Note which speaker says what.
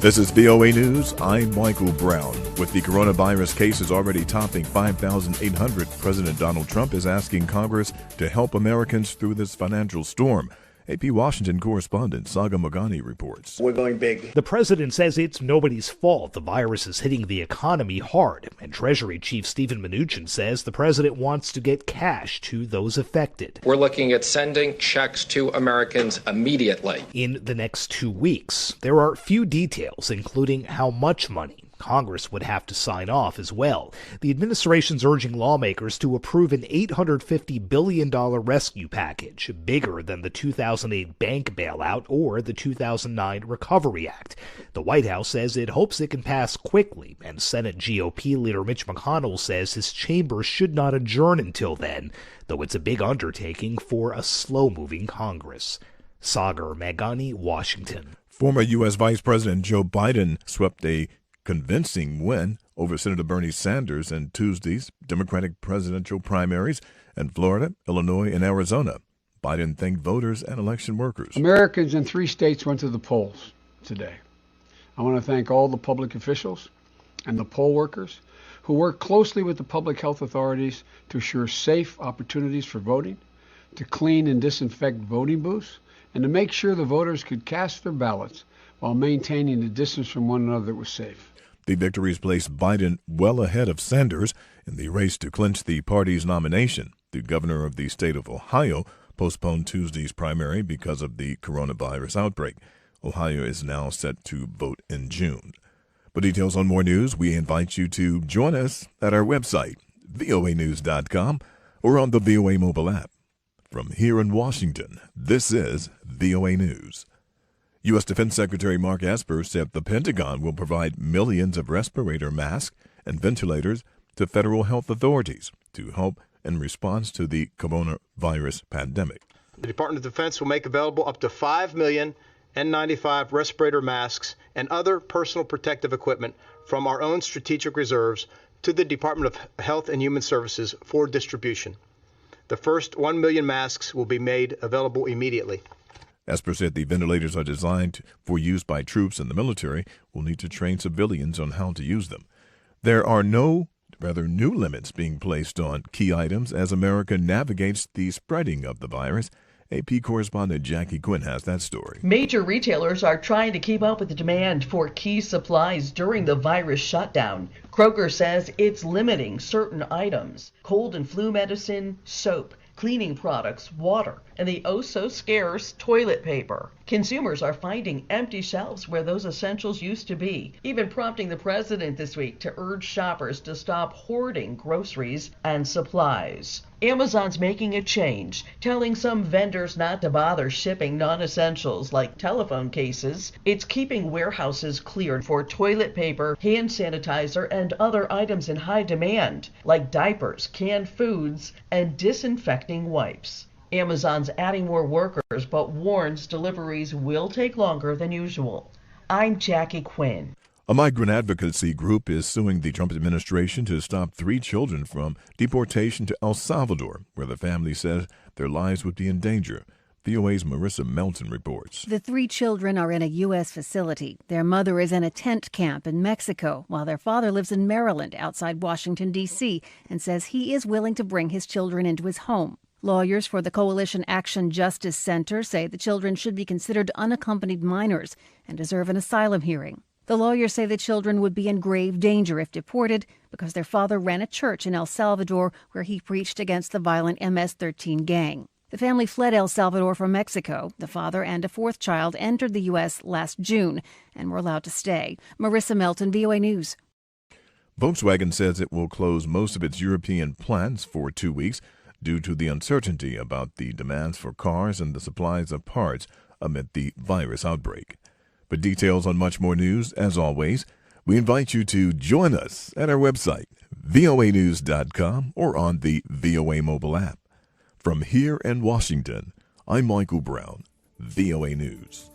Speaker 1: This is VOA News. I'm Michael Brown. With the coronavirus cases already topping 5,800, President Donald Trump is asking Congress to help Americans through this financial storm. AP Washington correspondent Sagar Magani reports.
Speaker 2: We're going big.
Speaker 3: The president says it's nobody's fault the virus is hitting the economy hard, and Treasury Chief Stephen Mnuchin says the president wants to get cash to those affected.
Speaker 4: We're looking at sending checks to Americans immediately.
Speaker 3: In the next 2 weeks, there are few details, including how much money. Congress would have to sign off as well. The administration's urging lawmakers to approve an $850 billion rescue package, bigger than the 2008 bank bailout or the 2009 Recovery Act. The White House says it hopes it can pass quickly, and Senate GOP Leader Mitch McConnell says his chamber should not adjourn until then, though it's a big undertaking for a slow-moving Congress. Sagar Magani, Washington.
Speaker 1: Former U.S. Vice President Joe Biden swept a convincing win over Senator Bernie Sanders in Tuesday's Democratic presidential primaries in Florida, Illinois, and Arizona. Biden thanked voters and election workers.
Speaker 5: Americans in 3 states went to the polls today. I want to thank all the public officials and the poll workers who work closely with the public health authorities to assure safe opportunities for voting, to clean and disinfect voting booths, and to make sure the voters could cast their ballots while maintaining the distance from one another that was safe.
Speaker 1: The victories placed Biden well ahead of Sanders in the race to clinch the party's nomination. The governor of the state of Ohio postponed Tuesday's primary because of the coronavirus outbreak. Ohio is now set to vote in June. For details on more news, we invite you to join us at our website, voanews.com, or on the VOA mobile app. From here in Washington, this is VOA News. U.S. Defense Secretary Mark Esper said the Pentagon will provide millions of respirator masks and ventilators to federal health authorities to help in response to the coronavirus pandemic.
Speaker 6: The Department of Defense will make available up to 5 million N95 respirator masks and other personal protective equipment from our own strategic reserves to the Department of Health and Human Services for distribution. The first 1 million masks will be made available immediately.
Speaker 1: Esper said the ventilators are designed for use by troops and the military will need to train civilians on how to use them. There are new limits being placed on key items as America navigates the spreading of the virus. AP correspondent Jackie Quinn has that story.
Speaker 7: Major retailers are trying to keep up with the demand for key supplies during the virus shutdown. Kroger says it's limiting certain items: cold and flu medicine, soap, cleaning products, water, and the oh-so-scarce toilet paper. Consumers are finding empty shelves where those essentials used to be, even prompting the president this week to urge shoppers to stop hoarding groceries and supplies. Amazon's making a change, telling some vendors not to bother shipping non-essentials like telephone cases. It's keeping warehouses cleared for toilet paper, hand sanitizer, and other items in high demand, like diapers, canned foods, and disinfecting wipes. Amazon's adding more workers, but warns deliveries will take longer than usual. I'm Jackie Quinn.
Speaker 1: A migrant advocacy group is suing the Trump administration to stop 3 children from deportation to El Salvador, where the family says their lives would be in danger. VOA's Marissa Melton reports.
Speaker 8: The 3 children are in a U.S. facility. Their mother is in a tent camp in Mexico, while their father lives in Maryland outside Washington, D.C., and says he is willing to bring his children into his home. Lawyers for the Coalition Action Justice Center say the children should be considered unaccompanied minors and deserve an asylum hearing. The lawyers say the children would be in grave danger if deported because their father ran a church in El Salvador where he preached against the violent MS-13 gang. The family fled El Salvador from Mexico. The father and a 4th child entered the U.S. last June and were allowed to stay. Marissa Melton, VOA News.
Speaker 1: Volkswagen says it will close most of its European plants for 2 weeks due to the uncertainty about the demands for cars and the supplies of parts amid the virus outbreak. For details on much more news, as always, we invite you to join us at our website, voanews.com, or on the VOA mobile app. From here in Washington, I'm Michael Brown, VOA News.